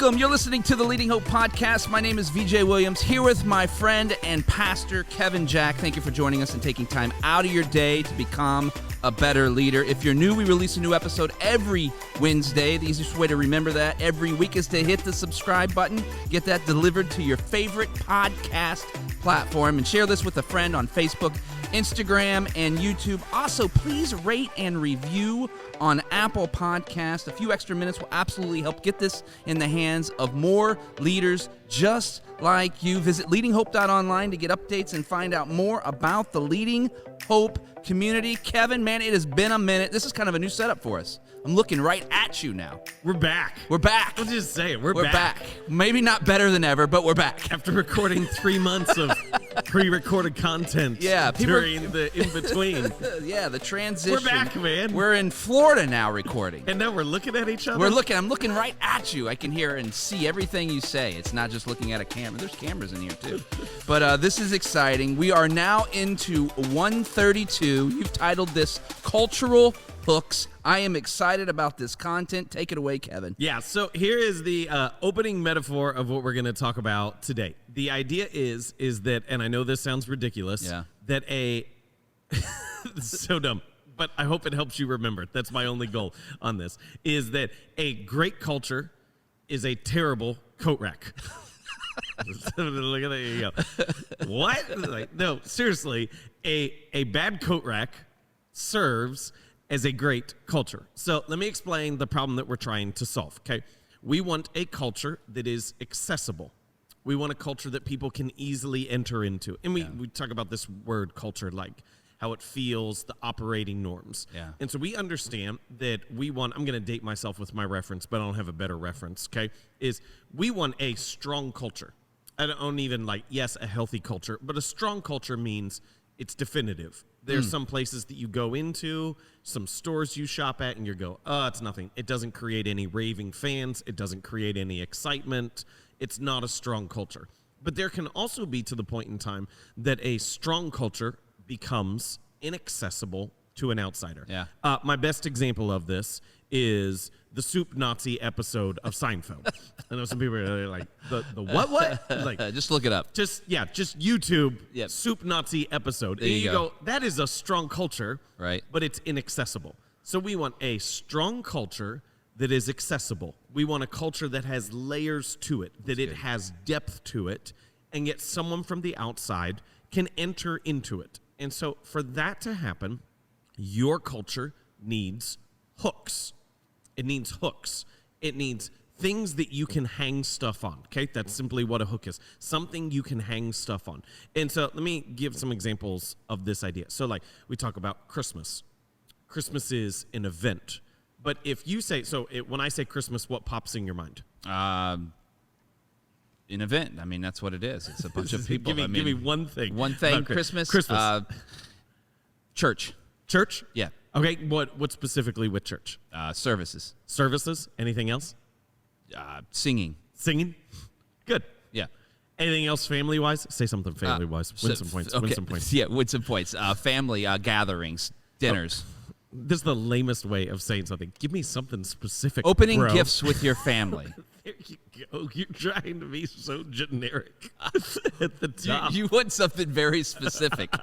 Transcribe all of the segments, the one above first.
Welcome. You're listening to the Leading Hope Podcast. My name is VJ Williams, here with my friend and pastor, Kevin Jack. Thank you for joining us and taking time out of your day to become a better leader. If you're new, we release a new episode every Wednesday. The easiest way to remember that every week is to hit the subscribe button, get that delivered to your favorite podcast platform, and share this with a friend on Facebook, Instagram, and YouTube. Also, please rate and review on Apple Podcasts. A few extra minutes will absolutely help get this in the hands of more leaders just like you. Visit leadinghope.online to get updates and find out more about the Leading Hope community. Kevin, man, it has been a minute. This is kind of a new setup for us. I'm looking right at you now. We're back. We're back. I'll just say it. We're back. Maybe not better than ever, but we're back. After recording 3 months of pre-recorded content during the in-between. Yeah, the transition. We're back, man. We're in Florida now recording. And now we're looking at each other? I'm looking right at you. I can hear and see everything you say. It's not just looking at a camera. There's cameras in here, too. But this is exciting. We are now into 132. You've titled this Cultural Hooks. I am excited about this content. Take it away, Kevin. Yeah, so here is the opening metaphor of what we're going to talk about today. The idea is that, and I know this sounds ridiculous, that so dumb, but I hope it helps you remember. That's my only goal on this, is that a great culture is a terrible coat rack. Look at that. There you go. What? Like, no, seriously, a bad coat rack serves as a great culture. So let me explain the problem that we're trying to solve, okay? We want a culture that is accessible. We want a culture that people can easily enter into. And we talk about this word culture, like how it feels, the operating norms. Yeah. And so we understand that we want, I'm going to date myself with my reference, but I don't have a better reference, okay? Is we want a strong culture. I don't even yes, a healthy culture, but a strong culture means it's definitive. There's some places that you go into, some stores you shop at, and you go, oh, it's nothing. It doesn't create any raving fans. It doesn't create any excitement. It's not a strong culture. But there can also be to the point in time that a strong culture becomes inaccessible to an outsider. Yeah. My best example of this is the Soup Nazi episode of Seinfeld. I know some people are like, the what? Like, just look it up. Just YouTube Soup Nazi episode. There you go. That is a strong culture, right? But it's inaccessible. So we want a strong culture that is accessible. We want a culture that has layers to it, that it has depth to it, and yet someone from the outside can enter into it. And so for that to happen, your culture needs hooks. It needs hooks. It needs things that you can hang stuff on, okay? That's simply what a hook is. Something you can hang stuff on. And so let me give some examples of this idea. So we talk about Christmas. Christmas is an event. But if you say, when I say Christmas, what pops in your mind? An event. I mean, that's what it is. It's a bunch of people. Give me one thing. One thing. Christmas. Church. Church? Yeah. Okay, what specifically with church? Services. Services? Anything else? Singing. Singing? Good. Yeah. Anything else family-wise? Say something family-wise. Win some points. Okay. Win some points. Yeah, win some points. Family gatherings, dinners. This is the lamest way of saying something. Give me something specific, Opening bro. Gifts with your family. There you go. You're trying to be so generic at the top. You want something very specific.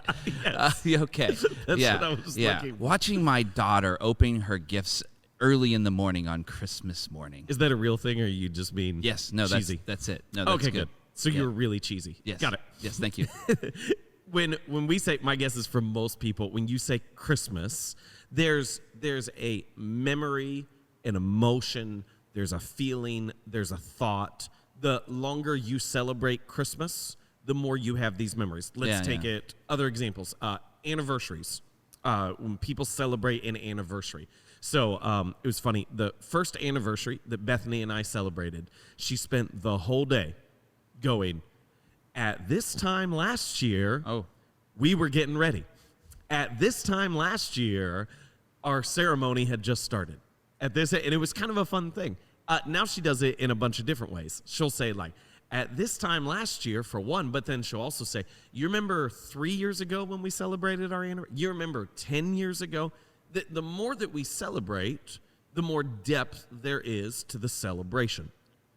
Yes. Okay. That's what I was looking for. Watching my daughter opening her gifts early in the morning on Christmas morning. Is that a real thing, or are you just being cheesy? That's it. No, that's okay, good. So you're really cheesy. Yes. Got it. Yes, thank you. When we say, my guess is for most people, when you say Christmas, there's a memory, an emotion, there's a feeling, there's a thought. The longer you celebrate Christmas, the more you have these memories. Let's take it. Other examples. Anniversaries. When people celebrate an anniversary. So it was funny. The first anniversary that Bethany and I celebrated, she spent the whole day going, at this time last year, we were getting ready. At this time last year, our ceremony had just started. And it was kind of a fun thing. Now she does it in a bunch of different ways. She'll say, at this time last year, for one, but then she'll also say, you remember 3 years ago when we celebrated our anniversary? You remember 10 years ago? The more that we celebrate, the more depth there is to the celebration.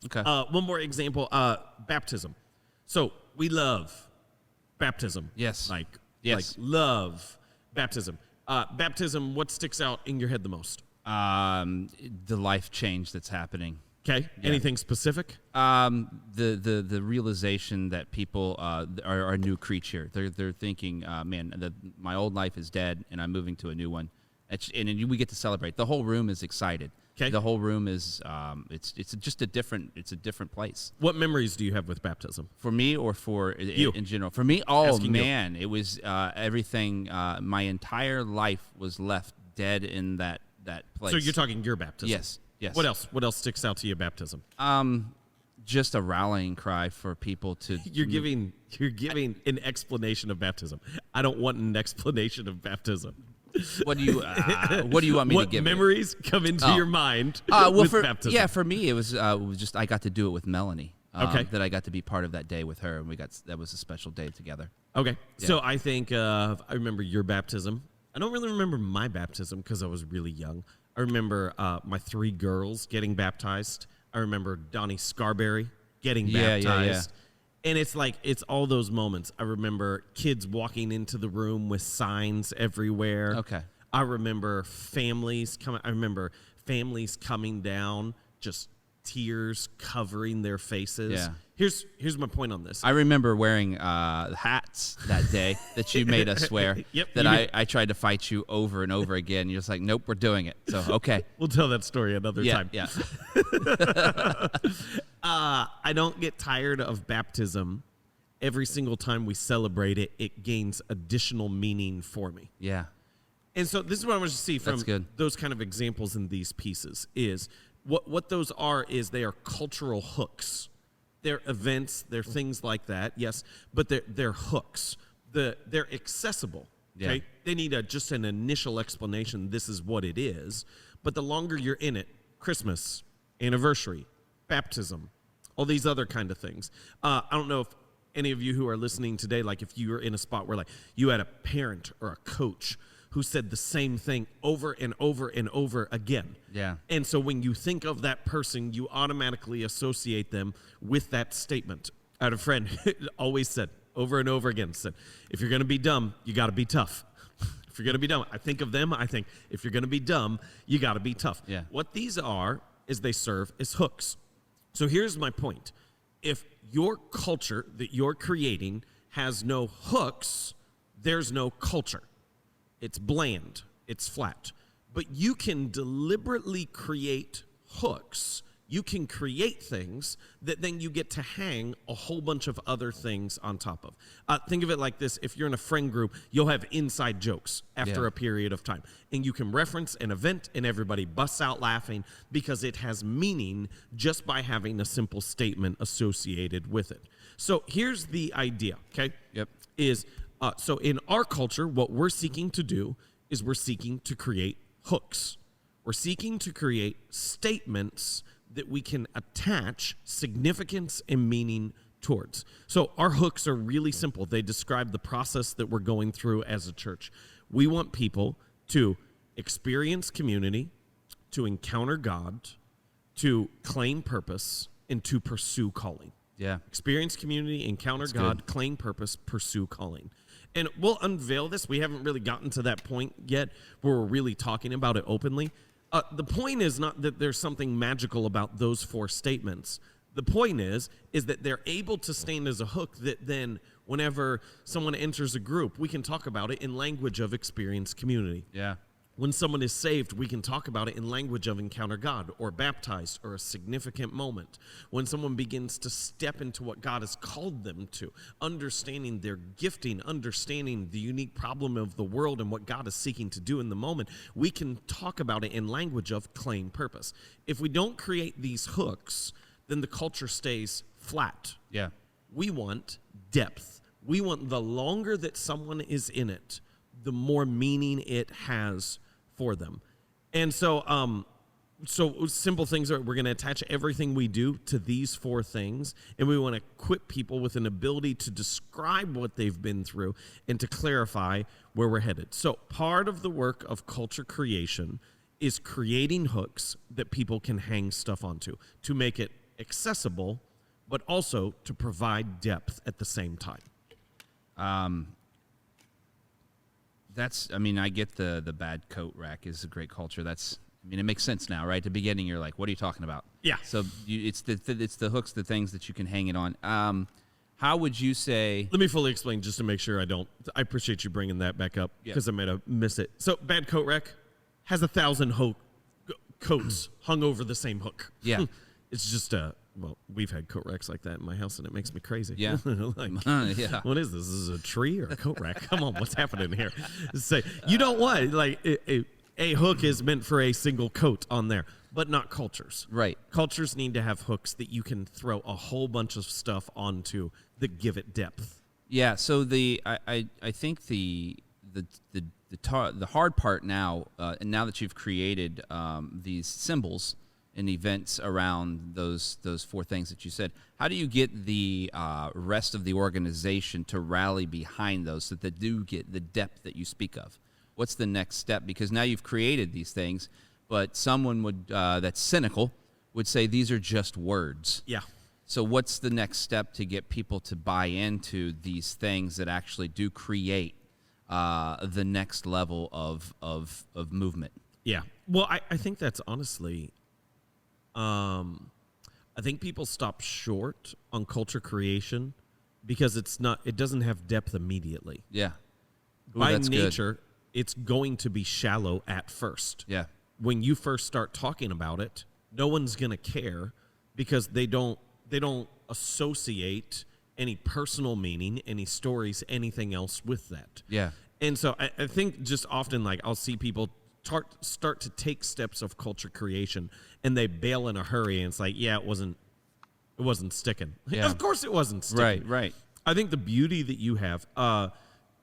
Okay. One more example, baptism. So we love baptism. Yes. Like Yes. love baptism. Baptism, what sticks out in your head the most? The life change that's happening. Okay. Anything specific? The realization that people are a new creature. They're thinking, man, my old life is dead, and I'm moving to a new one. And we get to celebrate. The whole room is excited. Okay. The whole room is it's just a different place. What memories do you have with baptism? For me or for You. in general? For me, oh Asking you. man, it was everything. My entire life was left dead in that place. So you're talking your baptism. Yes. Yes. What else? What else sticks out to you, baptism? Just a rallying cry for people to. You're giving an explanation of baptism. I don't want an explanation of baptism. What do you want me to What give? memories come into your mind Well, with for baptism? for me, it was just I got to do it with Melanie. Okay. That I got to be part of that day with her, and that was a special day together. Okay. So I think I remember your baptism. I don't really remember my baptism because I was really young. I remember my 3 girls getting baptized. I remember Donnie Scarberry getting baptized. And it's all those moments. I remember kids walking into the room with signs everywhere. Okay. I remember families coming down, just tears covering their faces. Yeah. Here's my point on this. I remember wearing hats that day that you made us wear. Yep, That you did. I tried to fight you over and over again. You're just like, nope, we're doing it. So okay. We'll tell that story another Yeah. time. Yeah. I don't get tired of baptism. Every single time we celebrate it, it gains additional meaning for me. Yeah. And so this is what I want to see from That's good. those kind of examples in these pieces is what those are is they are cultural hooks. They're events, they're things like that, yes, but they're hooks. They're accessible. Okay? Yeah. They need just an initial explanation. This is what it is. But the longer you're in it, Christmas, anniversary, baptism, all these other kind of things. I don't know if any of you who are listening today, like if you were in a spot where like you had a parent or a coach who said the same thing over and over and over again. Yeah. And so when you think of that person, you automatically associate them with that statement. I had a friend always said over and over again, said, if you're going to be dumb, you got to be tough. If you're going to be dumb, I think of them, I think, if you're going to be dumb, you got to be tough. Yeah. What these are is they serve as hooks. So here's my point. If your culture that you're creating has no hooks, there's no culture. It's bland, it's flat. But you can deliberately create hooks. You can create things that then you get to hang a whole bunch of other things on top of. Think of it like this. If you're in a friend group, you'll have inside jokes after Yeah. a period of time. And you can reference an event and everybody busts out laughing because it has meaning just by having a simple statement associated with it. So here's the idea, okay? Yep. So in our culture, what we're seeking to do is we're seeking to create hooks. We're seeking to create statements that we can attach significance and meaning towards. So our hooks are really simple. They describe the process that we're going through as a church. We want people to experience community, to encounter God, to claim purpose, and to pursue calling. Yeah. Experience community, encounter That's God, good. claim purpose, pursue calling. And we'll unveil this. We haven't really gotten to that point yet where we're really talking about it openly. The point is not that there's something magical about those 4 statements. The point is that they're able to stand as a hook that then whenever someone enters a group, we can talk about it in language of experience community. Yeah. When someone is saved, we can talk about it in language of encounter God or baptized or a significant moment. When someone begins to step into what God has called them to, understanding their gifting, understanding the unique problem of the world and what God is seeking to do in the moment, we can talk about it in language of claim purpose. If we don't create these hooks, then the culture stays flat. Yeah. We want depth. We want the longer that someone is in it, the more meaning it has for them. And so simple things are we're going to attach everything we do to these 4 things, and we want to equip people with an ability to describe what they've been through and to clarify where we're headed. So part of the work of culture creation is creating hooks that people can hang stuff onto to make it accessible, but also to provide depth at the same time. I get the bad coat rack is a great culture. It makes sense now, right? At the beginning, you're like, what are you talking about? Yeah. So it's the hooks, the things that you can hang it on. How would you say? Let me fully explain just to make sure I appreciate you bringing that back up because I might have missed it. So bad coat rack has 1,000 coats hung over the same hook. Yeah. It's just we've had coat racks like that in my house, and it makes me crazy. Yeah. Yeah. What is this? Is this a tree or a coat rack? Come on, what's happening here? Say, you don't want, a hook is meant for a single coat on there, but not cultures. Right. Cultures need to have hooks that you can throw a whole bunch of stuff onto that give it depth. Yeah. So I think the hard part now, and now that you've created these symbols and events around those four things that you said, how do you get the rest of the organization to rally behind those so that they do get the depth that you speak of? What's the next step? Because now you've created these things, but someone would that's cynical would say these are just words. Yeah. So what's the next step to get people to buy into these things that actually do create the next level of movement? Yeah. Well, I think that's honestly, I think people stop short on culture creation because it doesn't have depth immediately. Yeah. Ooh, By that's nature, it's going to be shallow at first. Yeah. When you first start talking about it, no one's going to care because they don't associate any personal meaning, any stories, anything else with that. Yeah. And so I think just often, I'll see people start to take steps of culture creation, and they bail in a hurry, and it's like, yeah, it wasn't sticking. Yeah. Of course it wasn't sticking. Right. I think the beauty that you have,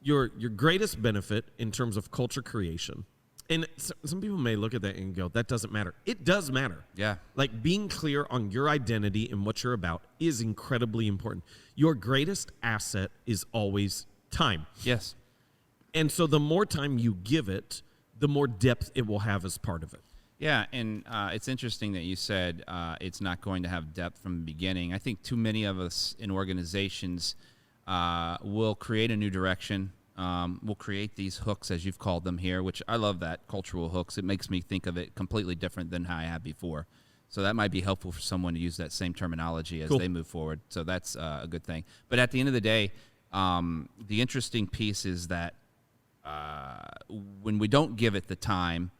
your greatest benefit in terms of culture creation, and some people may look at that and go, that doesn't matter. It does matter. Yeah. Being clear on your identity and what you're about is incredibly important. Your greatest asset is always time. Yes. And so the more time you give it, the more depth it will have as part of it. Yeah, and it's interesting that you said it's not going to have depth from the beginning. I think too many of us in organizations will create a new direction. We'll create these hooks, as you've called them here, which I love that, cultural hooks. It makes me think of it completely different than how I have before. So that might be helpful for someone to use that same terminology as they move forward. So that's a good thing. But at the end of the day, the interesting piece is that when we don't give it the time,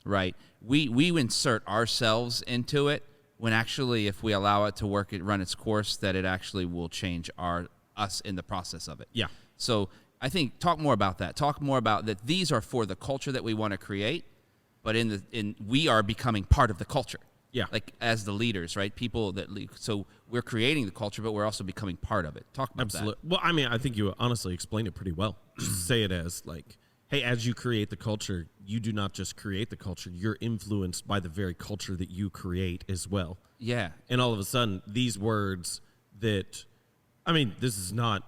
right, we insert ourselves into it when actually if we allow it to run its course, that it actually will change us in the process of it. Yeah. So I think talk more about that. Talk more about that these are for the culture that we want to create, but we are becoming part of the culture. Yeah. As the leaders, right? People that lead. So we're creating the culture, but we're also becoming part of it. Talk about that. Well, I think you honestly explained it pretty well. Just say it as hey, as you create the culture, you do not just create the culture, you're influenced by the very culture that you create as well. Yeah. And all of a sudden, these words that, this is not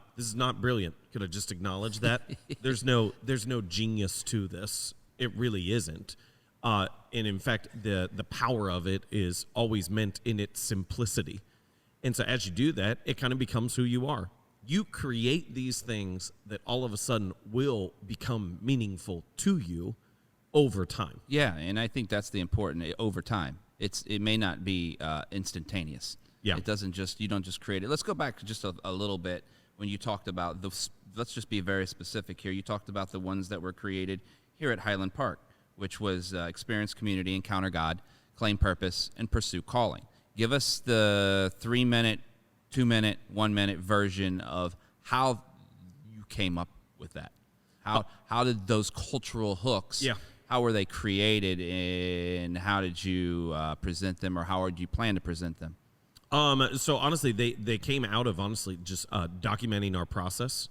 brilliant. Could I just acknowledge that? There's no genius to this. It really isn't. And in fact, the power of it is always meant in its simplicity. And so as you do that, it kind of becomes who you are. You create these things that all of a sudden will become meaningful to you over time. Yeah, and I think that's the important over time. It may not be instantaneous. Yeah. It doesn't you don't just create it. Let's go back just a little bit when you talked about let's just be very specific here. You talked about the ones that were created here at Highland Park, which was Experience Community, Encounter God, Claim Purpose, and Pursue Calling. Give us the 3-minute, 2-minute, 1-minute version of how you came up with that. How did those cultural hooks, how were they created, and how did you present them, or how did you plan to present them? So honestly, they came out of just documenting our process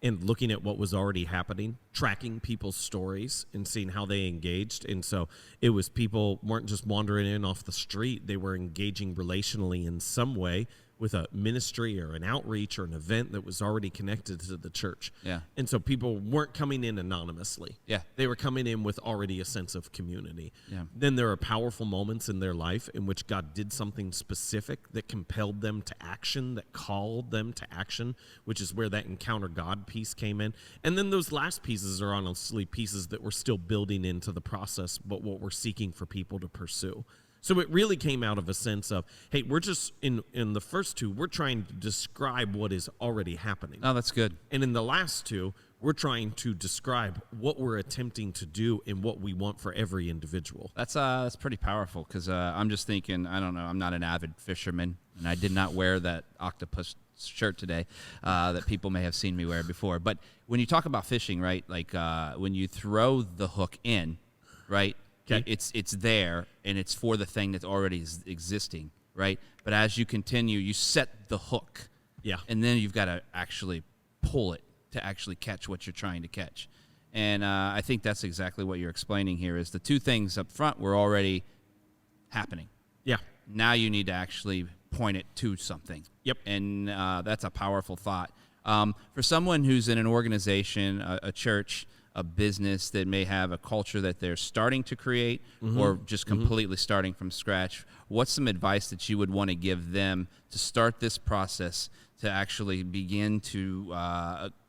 and looking at what was already happening, tracking people's stories and seeing how they engaged. And so it was people weren't just wandering in off the street. They were engaging relationally in some way with a ministry or an outreach or an event that was already connected to the church. Yeah. And so people weren't coming in anonymously. Yeah. They were coming in with already a sense of community. Yeah. Then there are powerful moments in their life in which God did something specific that compelled them to action, that called them to action, which is where that encounter God piece came in. And then those last pieces are honestly pieces that we're still building into the process, but what we're seeking for people to pursue. So it really came out of a sense of, hey, we're just, in the first two, we're trying to describe what is already happening. Oh, that's good. And in the last two, we're trying to describe what we're attempting to do and what we want for every individual. That's pretty powerful because I'm just thinking, I don't know, I'm not an avid fisherman, and I did not wear that octopus shirt today that people may have seen me wear before. But when you talk about fishing, right, like when you throw the hook in, right, okay, it's there, and it's for the thing that's already existing, right? But as you continue, you set the hook. Yeah. And then you've got to actually pull it to actually catch what you're trying to catch. And I think that's exactly what you're explaining here is the two things up front were already happening. Yeah. Now you need to actually point it to something. Yep. And that's a powerful thought. For someone who's in an organization, a church, a business that may have a culture that they're starting to create or just completely starting from scratch, what's some advice that you would want to give them to start this process to actually begin to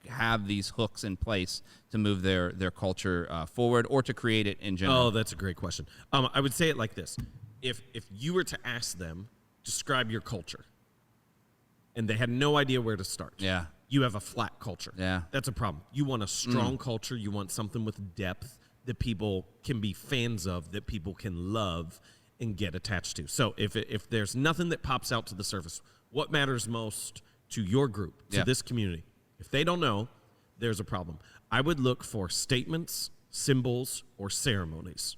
have these hooks in place to move their culture forward or to create it in general? Oh, that's a great question. I would say it like this. If you were to ask them, describe your culture, and they had no idea where to start. Yeah. You have a flat culture. Yeah. That's a problem. You want a strong culture. You want something with depth that people can be fans of, that people can love and get attached to. So if there's nothing that pops out to the surface, what matters most to your group, to this community? If they don't know, there's a problem. I would look for statements, symbols, or ceremonies.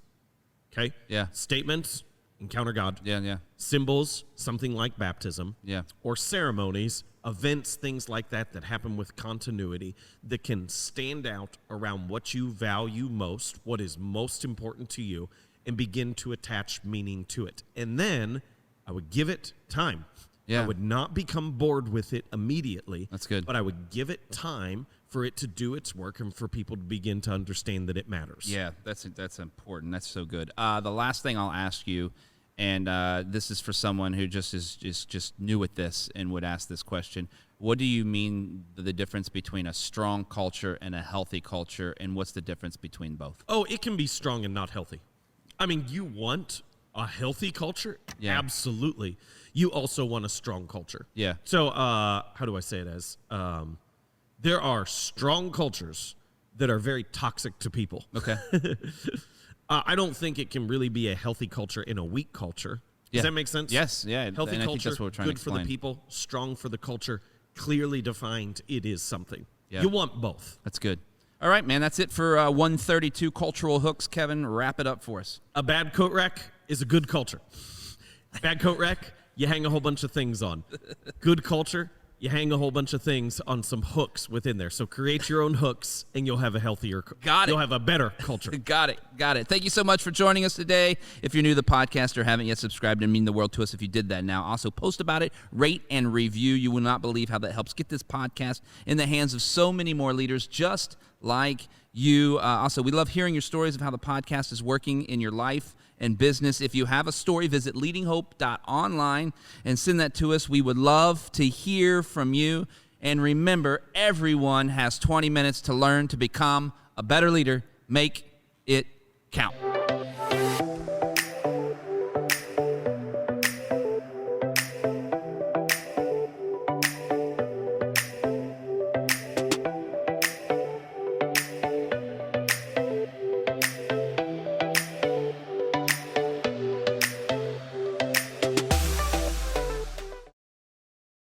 Okay? Yeah. Statements, encounter God. Yeah. Symbols, something like baptism. Yeah. Or ceremonies, events, things like that happen with continuity that can stand out around what you value most, what is most important to you, and begin to attach meaning to it. And then I would give it time. Yeah. I would not become bored with it immediately. That's good. But I would give it time for it to do its work and for people to begin to understand that it matters. Yeah, that's important. That's so good. The last thing I'll ask you, and this is for someone who just is just new at this and would ask this question. What do you mean the difference between a strong culture and a healthy culture, and what's the difference between both? Oh, it can be strong and not healthy. I mean, you want a healthy culture? Yeah. Absolutely. You also want a strong culture. Yeah. So how do I say it as? There are strong cultures that are very toxic to people. Okay. I don't think it can really be a healthy culture in a weak culture. Does that make sense? Yes, yeah. Healthy and I culture, think that's what we're trying good to for explain. the people, strong for the culture, clearly defined, it is something. Yeah. You want both. That's good. All right, man, that's it for 132 Cultural Hooks. Kevin, wrap it up for us. A bad coat rack is a good culture. Bad coat rack, you hang a whole bunch of things on. Good culture, you hang a whole bunch of things on some hooks within there. So create your own hooks, and you'll have a healthier Got it. You'll have a better culture. Got it. Thank you so much for joining us today. If you're new to the podcast or haven't yet subscribed, it'd mean the world to us if you did that now. Also, post about it, rate and review. You will not believe how that helps get this podcast in the hands of so many more leaders just like you. Also, we love hearing your stories of how the podcast is working in your life and business. If you have a story, visit leadinghope.online and send that to us. We would love to hear from you. And remember, everyone has 20 minutes to learn to become a better leader. Make it count.